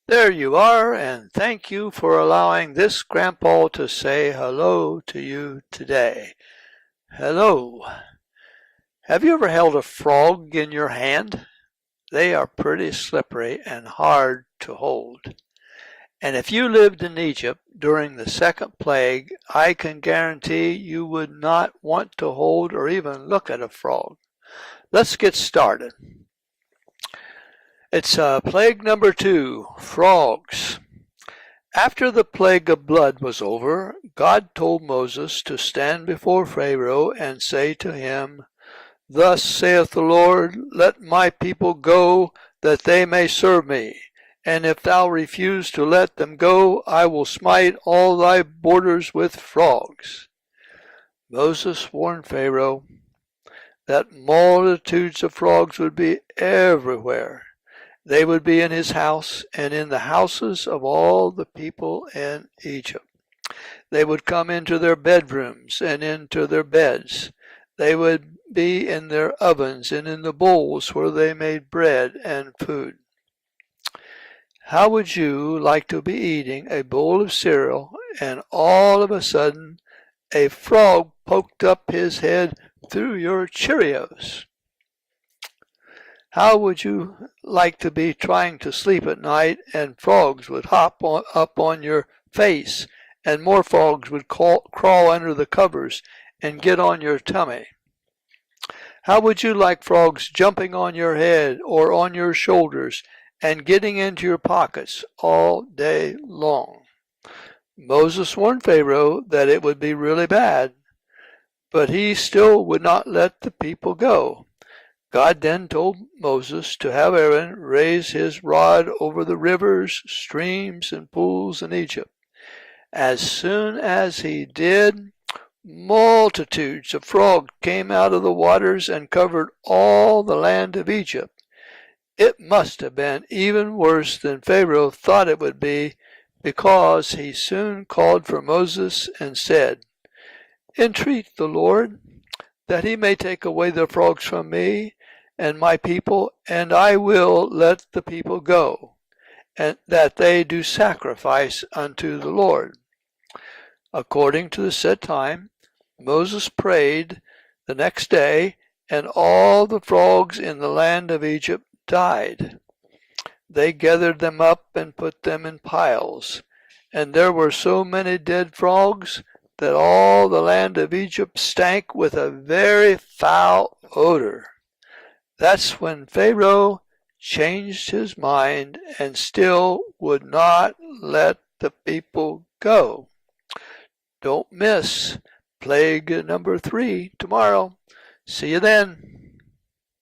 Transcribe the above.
There you are, and thank you for allowing this grandpa to say hello to you today. Hello. Have you ever held a frog in your hand? They are pretty slippery and hard to hold. And if you lived in Egypt during the second plague, I can guarantee you would not want to hold or even look at a frog. Let's get started. It's plague number 2, frogs. After the plague of blood was over, God told Moses to stand before Pharaoh and say to him, Thus saith the Lord, Let my people go, that they may serve me. And if thou refuse to let them go, I will smite all thy borders with frogs. Moses warned Pharaoh that multitudes of frogs would be everywhere. They would be in his house and in the houses of all the people in Egypt. They would come into their bedrooms and into their beds. They would be in their ovens and in the bowls where they made bread and food. How would you like to be eating a bowl of cereal and all of a sudden a frog poked up his head through your Cheerios? How would you like to be trying to sleep at night and frogs would hop up on your face and more frogs would crawl under the covers and get on your tummy? How would you like frogs jumping on your head or on your shoulders and getting into your pockets all day long? Moses warned Pharaoh that it would be really bad, but he still would not let the people go. God then told Moses to have Aaron raise his rod over the rivers, streams, and pools in Egypt. As soon as he did, multitudes of frogs came out of the waters and covered all the land of Egypt. It must have been even worse than Pharaoh thought it would be, because he soon called for Moses and said, Entreat the Lord that he may take away the frogs from me and my people, and I will let the people go, and that they do sacrifice unto the Lord. According to the set time, Moses prayed the next day, and all the frogs in the land of Egypt died. They gathered them up and put them in piles, and there were so many dead frogs that all the land of Egypt stank with a very foul odor. That's when Pharaoh changed his mind and still would not let the people go. Don't miss plague number 3 tomorrow. See you then.